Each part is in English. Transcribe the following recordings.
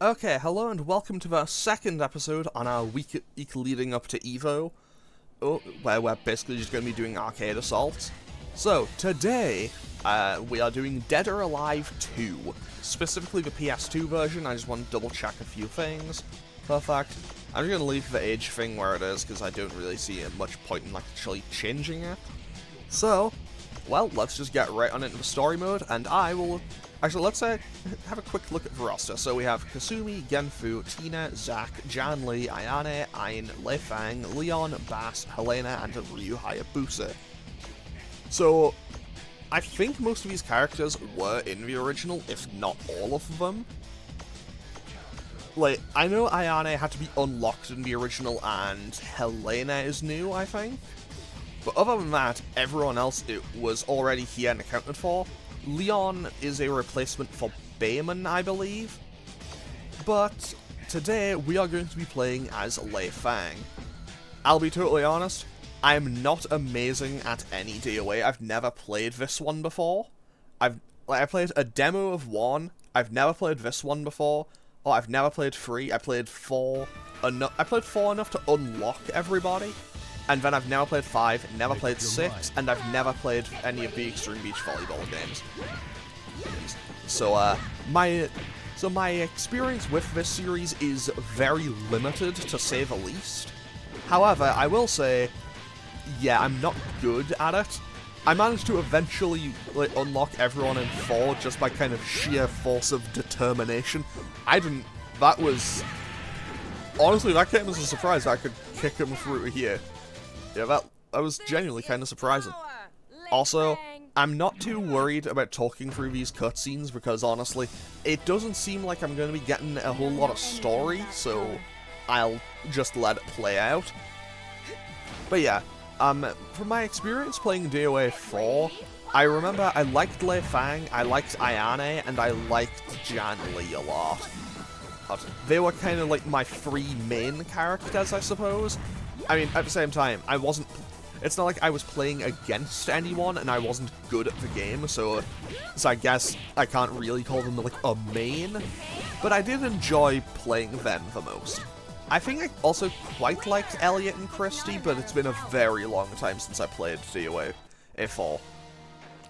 Okay, hello and welcome to the second episode on our week leading up to EVO, where we're basically just going to be doing arcade assaults. So, today, we are doing Dead or Alive 2, specifically the PS2 version. I just want to double check a few things. Perfect. I'm just going to leave the age thing where it is, because I don't really see much point in actually changing it. So, well, let's just get right on into the story mode, and I will... Actually, let's have a quick look at the roster. So we have Kasumi, Genfu, Tina, Zack, Janli, Ayane, Ain, Lei Fang, Leon, Bass, Helena, and Ryu Hayabusa. So, I think most of these characters were in the original, if not all of them. Like, I know Ayane had to be unlocked in the original, and Helena is new, I think. But other than that, everyone else was already here and accounted for. Leon is a replacement for Bayman, I believe. But today we are going to be playing as Lei Fang. I'll be totally honest, I'm not amazing at any DOA. I've never played this one before. I played a demo of 1, I've never played this one before. Oh, I've never played 3, I played 4. I played 4 enough to unlock everybody. And then I've never played 5, never played 6, and I've never played any of the Extreme Beach Volleyball games. So, my experience with this series is very limited, to say the least. However, I will say, yeah, I'm not good at it. I managed to eventually unlock everyone in 4 just by kind of sheer force of determination. Honestly, that came as a surprise that I could kick him through here. Yeah, that was genuinely kind of surprising. Also, I'm not too worried about talking through these cutscenes because, honestly, it doesn't seem like I'm going to be getting a whole lot of story, so I'll just let it play out. But yeah, from my experience playing DOA 4, I remember I liked Lei Fang, I liked Ayane, and I liked Janli a lot. They were kind of like my 3 main characters, I suppose. I mean, at the same time, it's not like I was playing against anyone and I wasn't good at the game, so I guess I can't really call them like a main, but I did enjoy playing them the most. I think I also quite liked Elliot and Christy, but it's been a very long time since I played DOA 4.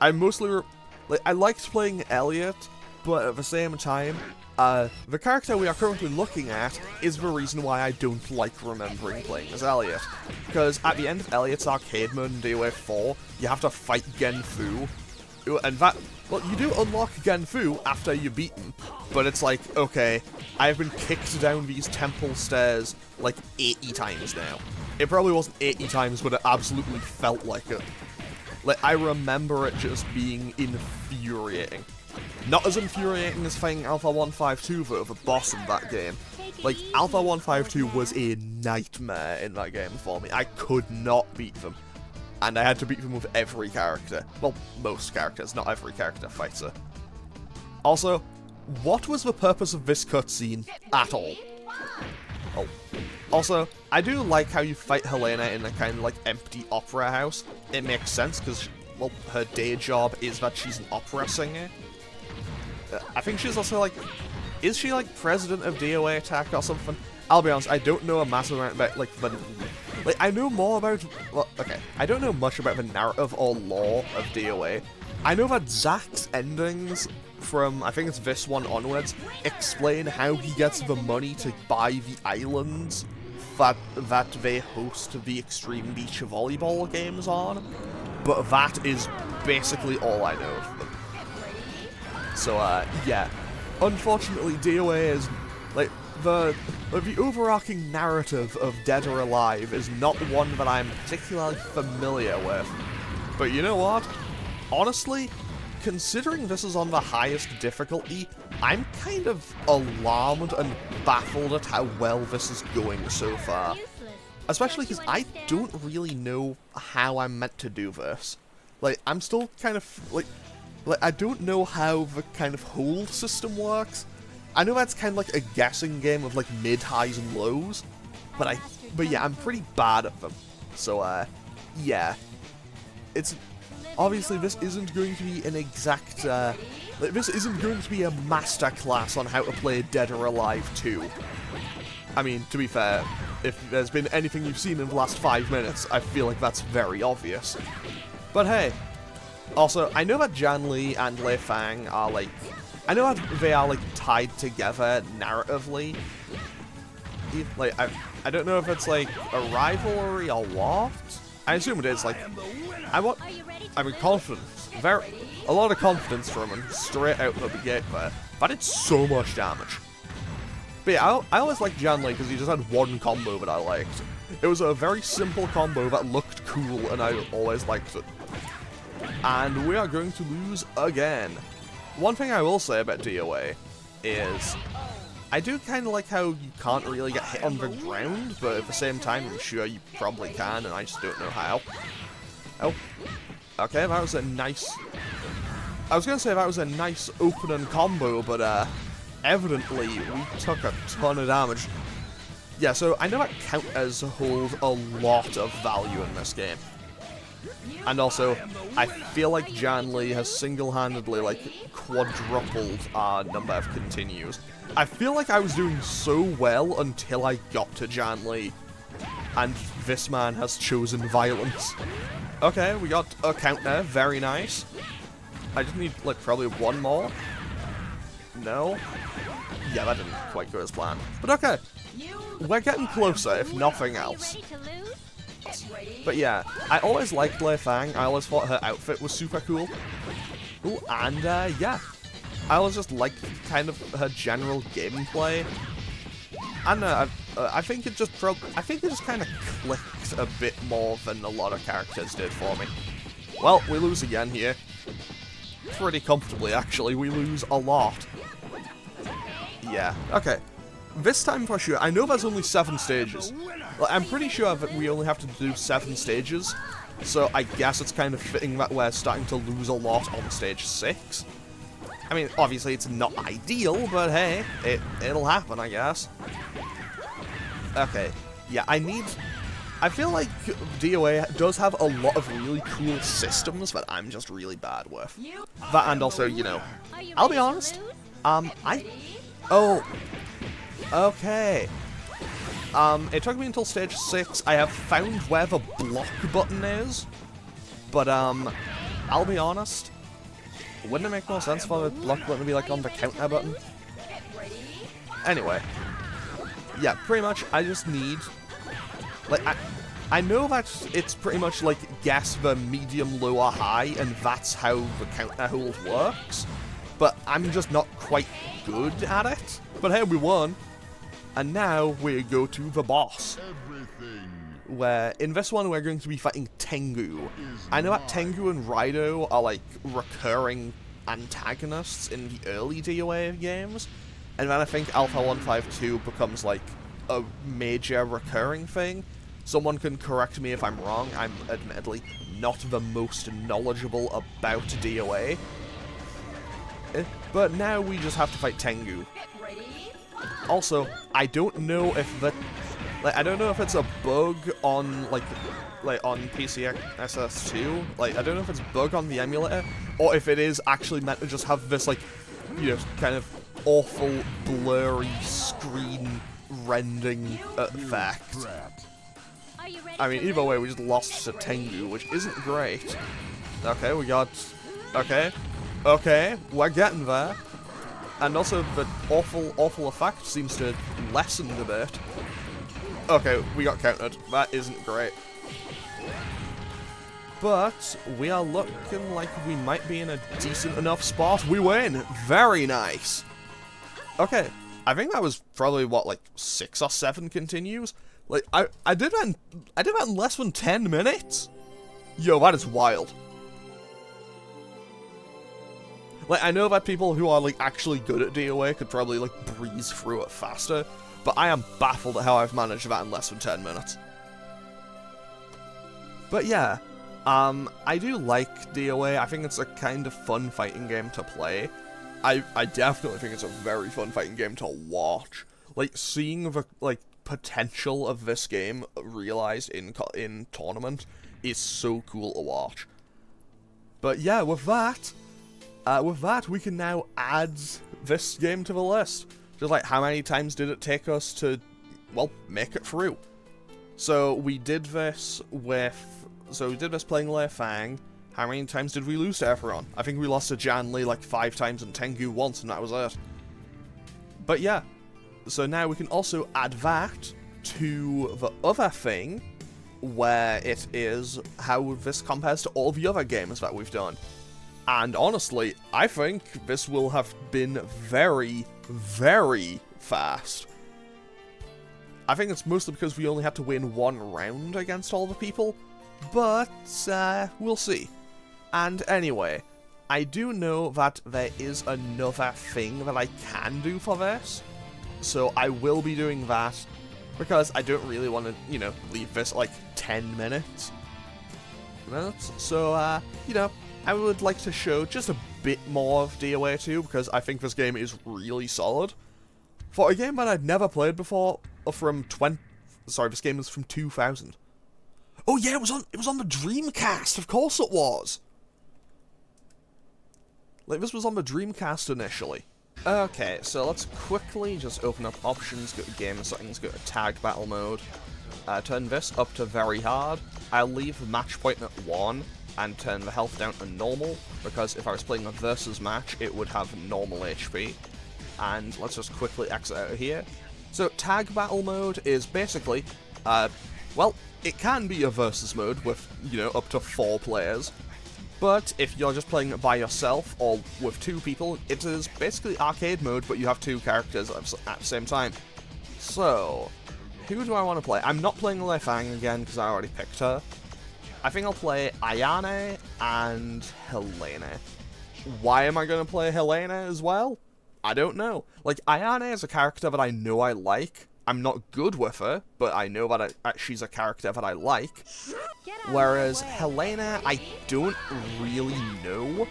I liked playing Elliot, but at the same time, the character we are currently looking at is the reason why I don't like remembering playing as Elliot. Because at the end of Elliot's arcade mode in DOA 4, you have to fight Genfu. And you do unlock Genfu after you beat him. But it's like, okay, I've been kicked down these temple stairs like 80 times now. It probably wasn't 80 times, but it absolutely felt like it. Like, I remember it just being infuriating. Not as infuriating as fighting Alpha 152 though, the boss in that game. Like, Alpha 152 was a nightmare in that game for me. I could not beat them. And I had to beat them with every character. Well, most characters, not every character fights her. Also, what was the purpose of this cutscene at all? Oh. Also, I do like how you fight Helena in a kind of like empty opera house. It makes sense because, well, her day job is that she's an opera singer. I think she's also like... Is she like president of DOA Attack or something? I'll be honest, I don't know a massive amount about like the... Like, I know more about... Well, okay. I don't know much about the narrative or lore of DOA. I know that Zack's endings from, I think it's this one onwards, explain how he gets the money to buy the islands that they host the Extreme Beach Volleyball games on. But that is basically all I know of them. So, yeah. Unfortunately, DOA is, like, the overarching narrative of Dead or Alive is not one that I'm particularly familiar with. But you know what? Honestly, considering this is on the highest difficulty, I'm kind of alarmed and baffled at how well this is going so far. Especially because I don't really know how I'm meant to do this. Like, I'm still kind of, like, I don't know how the kind of hold system works. I know that's kind of like a guessing game of like mid, highs, and lows, but yeah, I'm pretty bad at them. So, yeah. Obviously, this isn't going to be an exact, this isn't going to be a masterclass on how to play Dead or Alive 2. I mean, to be fair, if there's been anything you've seen in the last 5 minutes, I feel like that's very obvious. But hey, also, I know that Janli and Lei Fang are, like, I know that they are, like, tied together narratively. Like, I don't know if it's, like, a rivalry or what. I assume it is, like, I'm confidence. A lot of confidence from him, straight out of the gate there. But it's so much damage. But yeah, I always liked Janli because he just had one combo that I liked. It was a very simple combo that looked cool, and I always liked it. And we are going to lose again. One thing I will say about DOA is, I do kind of like how you can't really get hit on the ground, but at the same time, I'm sure you probably can, and I just don't know how. Oh. Okay, that was a nice... I was going to say that was a nice opening combo, but, evidently, we took a ton of damage. Yeah, so I know that counters hold a lot of value in this game. And also, I feel like Janli has single-handedly, like, quadrupled our number of continues. I feel like I was doing so well until I got to Janli, and this man has chosen violence. Okay, we got a counter, very nice. I just need, like, probably one more. No? Yeah, that didn't quite go as planned. But okay, we're getting closer, if nothing else. But yeah, I always liked Lei Fang. I always thought her outfit was super cool. Ooh, and yeah, I always just liked kind of her general gameplay. And I think it just kind of clicked a bit more than a lot of characters did for me. Well, we lose again here. Pretty comfortably, actually. We lose a lot. Yeah, okay. This time for sure, I know there's only 7 stages. Like, I'm pretty sure that we only have to do 7 stages, so I guess it's kind of fitting that we're starting to lose a lot on stage 6. I mean, obviously it's not ideal, but hey, it'll happen, I guess. Okay, yeah, I feel like DOA does have a lot of really cool systems that I'm just really bad with. That, and also, you know, I'll be honest, oh, okay. It took me until stage 6. I have found where the block button is, but, I'll be honest, wouldn't it make more sense for the block button to be, like, on the counter button? Anyway, yeah, pretty much, I just need, like, I know that it's pretty much, like, guess the medium, low, or high, and that's how the counter hold works, but I'm just not quite good at it. But hey, we won. And now we go to the boss. Where, in this one, we're going to be fighting Tengu. I know that Tengu and Raido are, like, recurring antagonists in the early DOA games. And then I think Alpha 152 becomes, like, a major recurring thing. Someone can correct me if I'm wrong. I'm admittedly not the most knowledgeable about DOA. But now we just have to fight Tengu. Also, I don't know if I don't know if it's a bug on, like on PCSS2. Like, I don't know if it's a bug on the emulator, or if it is actually meant to just have this, like, you know, kind of awful, blurry screen rendering effect. I mean, either way, we just lost to Tengu, which isn't great. Okay, we got... Okay, we're getting there. And also, the awful effect seems to lessen a bit. Okay, we got countered. That isn't great. But we are looking like we might be in a decent enough spot. We win! Very nice! Okay, I think that was probably, what, like, 6 or 7 continues? Like, I did that in less than 10 minutes? Yo, that is wild. Like, I know that people who are, like, actually good at DOA could probably, like, breeze through it faster, but I am baffled at how I've managed that in less than 10 minutes. But yeah, I do like DOA. I think it's a kind of fun fighting game to play. I definitely think it's a very fun fighting game to watch. Like, seeing the, like, potential of this game realized in tournament is so cool to watch. But yeah, with that, we can now add this game to the list. Just like, how many times did it take us to, well, make it through? So we did this playing Lei Fang. How many times did we lose to Acheron? I think we lost to Janli like 5 times and Tengu once, and that was it. But yeah, so now we can also add that to the other thing, where it is how this compares to all the other games that we've done. And honestly, I think this will have been very, very fast. I think it's mostly because we only had to win 1 round against all the people, but we'll see. And anyway, I do know that there is another thing that I can do for this, so I will be doing that, because I don't really want to, you know, leave this like 10 minutes. So, you know, I would like to show just a bit more of DOA 2, because I think this game is really solid. For a game that I'd never played before, this game is from 2000. Oh yeah, it was on the Dreamcast, of course it was! Like, this was on the Dreamcast initially. Okay, so let's quickly just open up options, go to game settings, go to tag battle mode, turn this up to very hard. I'll leave the match point at 1, and turn the health down to normal, because if I was playing a versus match, it would have normal HP. And let's just quickly exit out of here. So, tag battle mode is basically, well, it can be a versus mode with, you know, up to 4 players. But if you're just playing it by yourself, or with 2 people, it is basically arcade mode, but you have 2 characters at the same time. So, who do I want to play? I'm not playing Lei Fang again, because I already picked her. I think I'll play Ayane and Helena. Why am I going to play Helena as well? I don't know. Like, Ayane is a character that I know I like. I'm not good with her, but I know that she's a character that I like. Whereas Helena, I don't really know.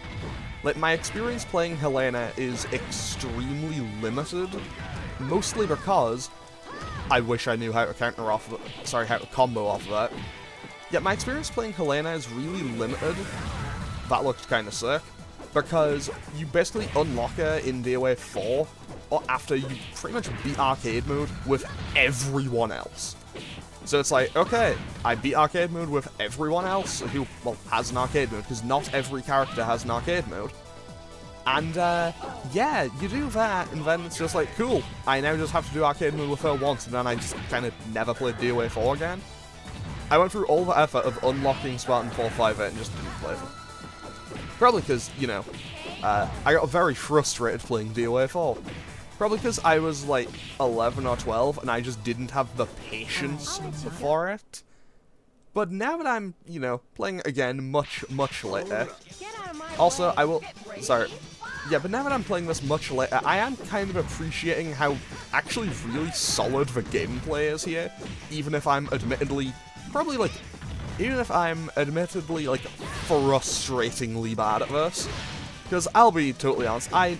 Like, my experience playing Helena is extremely limited, mostly because I wish I knew how to how to combo off of that. Yeah, my experience playing Helena is really limited. That looked kind of sick. Because you basically unlock her in DOA 4, or after you pretty much beat arcade mode with everyone else. So it's like, okay, I beat arcade mode with everyone else who, well, has an arcade mode, because not every character has an arcade mode. And, yeah, you do that, and then it's just like, cool, I now just have to do arcade mode with her once, and then I just kind of never played DOA 4 again. I went through all the effort of unlocking Spartan 458 and just didn't play them. Probably because, you know, I got very frustrated playing DOA 4. Probably because I was like 11 or 12 and I just didn't have the patience for it. But now that I'm, you know, playing again much later. Also, but now that I'm playing this much later, I am kind of appreciating how actually really solid the gameplay is here. Even if I'm admittedly frustratingly bad at this. Because I'll be totally honest, I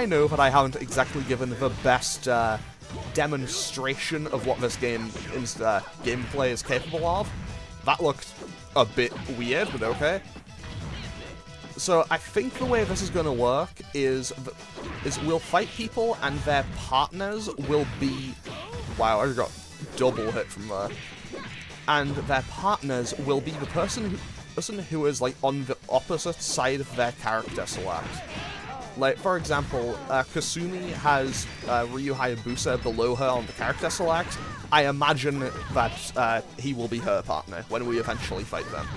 know that I haven't exactly given the best demonstration of what this gameplay is capable of. That looked a bit weird, but okay. So I think the way this is going to work is we'll fight people and their partners will be... Wow, I got double hit from there. And their partners will be the person who is like on the opposite side of their character select. Like, for example, Kasumi has Ryu Hayabusa below her on the character select. I imagine that he will be her partner when we eventually fight them.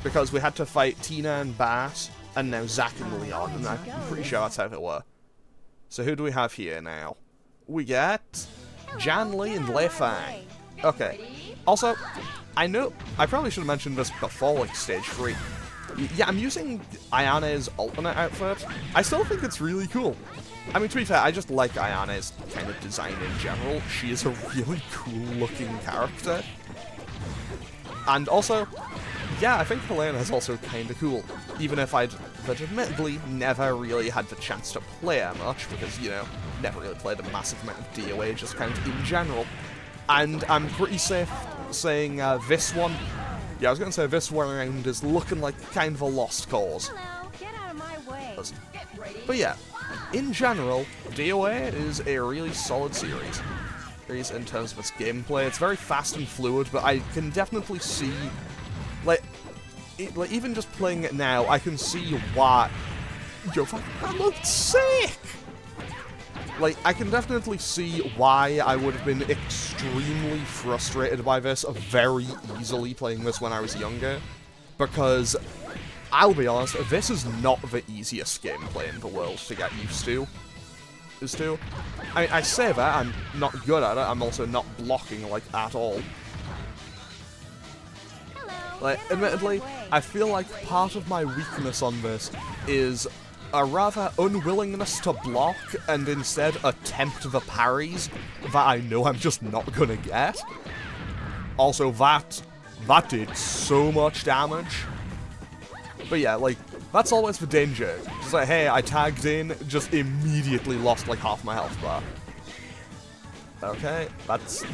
Because we had to fight Tina and Bass, and now Zack and Leon, and I'm pretty sure that's how it were. So who do we have here now? We get Janli and Lei Fang. Okay. Also, I know, I probably should have mentioned this before, like, Stage 3. Yeah, I'm using Ayane's alternate outfit. I still think it's really cool. I mean, to be fair, I just like Ayane's kind of design in general. She is a really cool-looking character. And also, yeah, I think Helena is also kind of cool. Even if I'd admittedly never really had the chance to play her much, because, you know, never really played a massive amount of DOA, just kind of in general. And I'm pretty safe saying this one... Yeah, I was going to say this one round is looking like kind of a lost cause. was. But yeah, in general, DOA is a really solid series in terms of its gameplay. It's very fast and fluid, but I can definitely see, like even just playing it now, I can see why. Yo, that looked sick! Like, I can definitely see why I would have been extremely frustrated by this very easily playing this when I was younger. Because, I'll be honest, this is not the easiest gameplay in the world to get used to. I mean, I say that, I'm not good at it, I'm also not blocking, like, at all. Like, admittedly, I feel like part of my weakness on this is a rather unwillingness to block and instead attempt the parries that I know I'm just not gonna get. Also, that did so much damage. But yeah, like, that's always the danger. Just like, hey, I tagged in, just immediately lost like half my health bar. Okay, that's...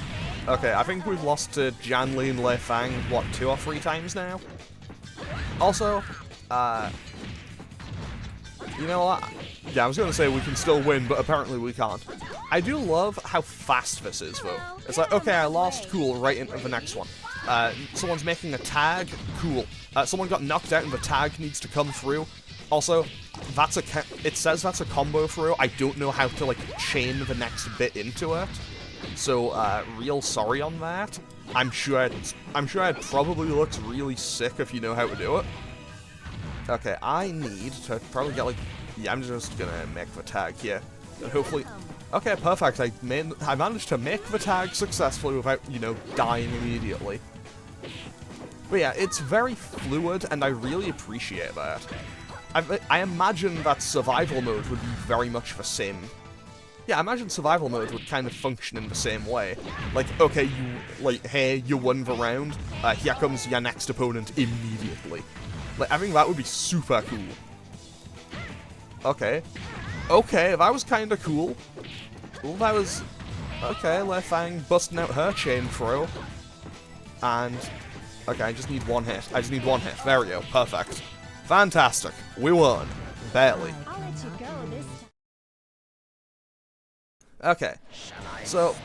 Okay, I think we've lost to Janli and Lei Fang, what, 2 or 3 times now? Also, you know what? Yeah, I was gonna say we can still win, but apparently we can't. I do love how fast this is, though. It's like, okay, I lost, cool, right into the next one. Someone's making a tag, cool. Someone got knocked out and the tag needs to come through. Also, that's it says that's a combo through. I don't know how to, like, chain the next bit into it. So, real sorry on that. I'm sure it probably looks really sick if you know how to do it. Okay, I need to probably get, like... Yeah, I'm just gonna make the tag here. And hopefully... Okay, perfect. I managed to make the tag successfully without, you know, dying immediately. But yeah, it's very fluid, and I really appreciate that. I imagine that survival mode would be very much the same. Yeah, I imagine survival mode would kind of function in the same way. Like, okay, hey, you won the round, here comes your next opponent immediately. Like, I think that would be super cool. Okay. Okay, that was kinda cool. Well, that was... Okay, Lei Fang busting out her chain throw. And... Okay, I just need one hit. There we go. Perfect. Fantastic. We won. Barely. Okay. So,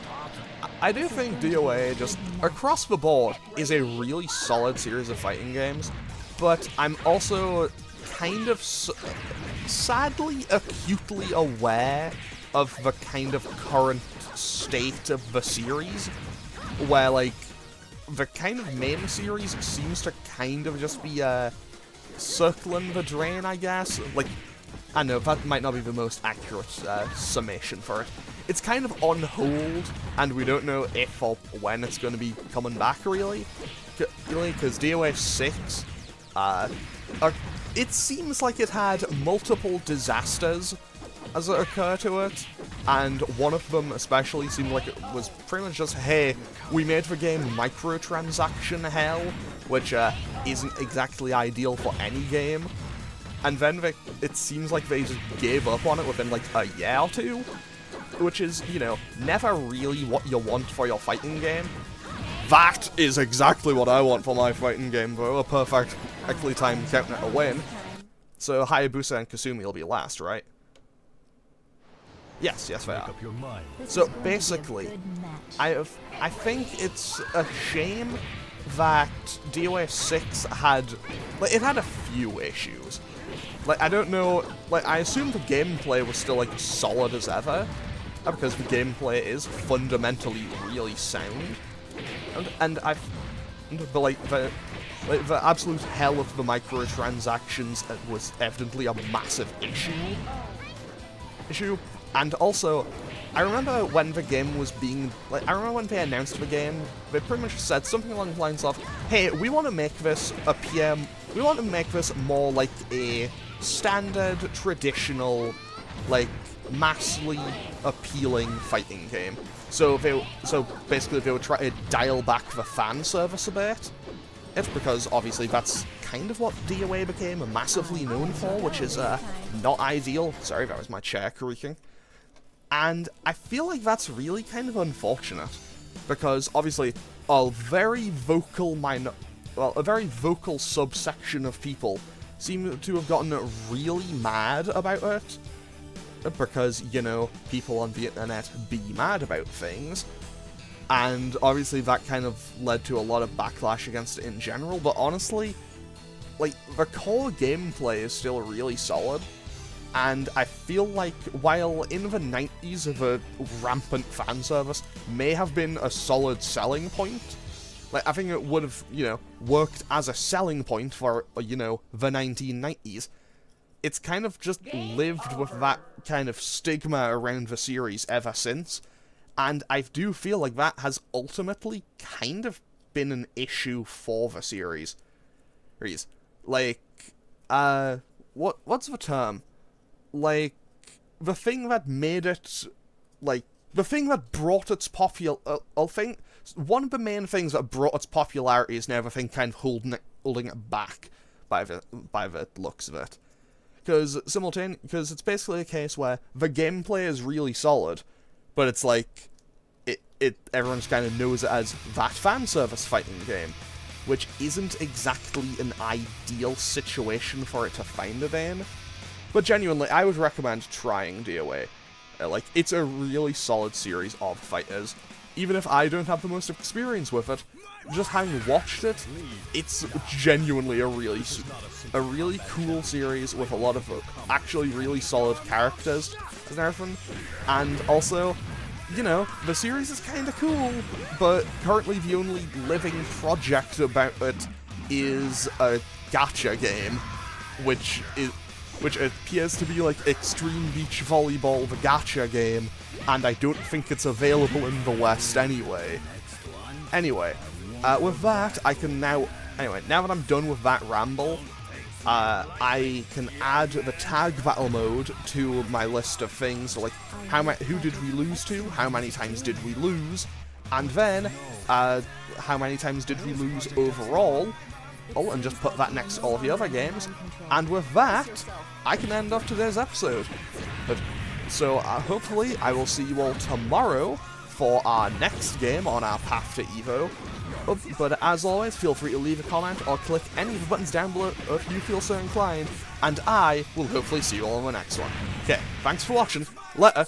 I do think DOA, just across the board, is a really solid series of fighting games. But I'm also kind of sadly acutely aware of the kind of current state of the series, where, like, the kind of main series seems to kind of just be, circling the drain, I guess. Like, I know, that might not be the most accurate, summation for it. It's kind of on hold, and we don't know if or when it's going to be coming back, really. Because DOA 6, it seems like it had multiple disasters as it occur to it, and one of them especially seemed like it was pretty much just, hey, we made the game microtransaction hell, which isn't exactly ideal for any game, and then it seems like they just gave up on it within like a year or two, which is, you know, never really what you want for your fighting game. That is exactly what I want for my fighting game, though, a perfectly timed counter to win. So Hayabusa and Kasumi will be last, right? Yes, they are. So basically, I think it's a shame that DOA 6 had, like, it had a few issues. Like, I don't know, like, I assume the gameplay was still, like, solid as ever, because the gameplay is fundamentally really sound. But like the absolute hell of the microtransactions was evidently a massive issue. And also, I remember when the game was being, like, I remember when they announced the game, they pretty much said something along the lines of, hey, we want to make this more like a standard, traditional, like, massively appealing fighting game. So basically they would try to dial back the fan service a bit. It's because obviously that's kind of what DOA became massively known for, which is not ideal. Sorry, that was my chair creaking. And I feel like that's really kind of unfortunate, because obviously a very vocal subsection of people seem to have gotten really mad about it. Because, you know, people on the internet be mad about things. And obviously that kind of led to a lot of backlash against it in general, but honestly, like, the core gameplay is still really solid. And I feel like, while in the 90s the rampant fan service may have been a solid selling point, like, I think it would have, you know, worked as a selling point for, you know, the 1990s, it's kind of just lived with that kind of stigma around the series ever since, and I do feel like that has ultimately kind of been an issue for the series. Like, what's the term? Like, the thing that made it, like, the thing that brought its one of the main things that brought its popularity is now the thing kind of holding it back by the looks of it. Because it's basically a case where the gameplay is really solid, but it's like, everyone just kind of knows it as that fan service fighting game, which isn't exactly an ideal situation for it to find it in. But genuinely, I would recommend trying DOA. Like, it's a really solid series of fighters. Even if I don't have the most experience with it, just having watched it, it's genuinely a really cool series with a lot of actually really solid characters and everything. And also, you know, the series is kind of cool, but currently the only living project about it is a gacha game, which appears to be like Extreme Beach Volleyball, the gacha game, and I don't think it's available in the West anyway. Anyway, with that, now that I'm done with that ramble, I can add the tag battle mode to my list of things, like who did we lose to, how many times did we lose, and then how many times did we lose overall, and just put that next to all the other games, and with that, I can end off today's episode. So hopefully I will see you all tomorrow for our next game on our path to EVO. But as always, feel free to leave a comment or click any of the buttons down below if you feel so inclined, and I will hopefully see you all in the next one. Okay, thanks for watching, later.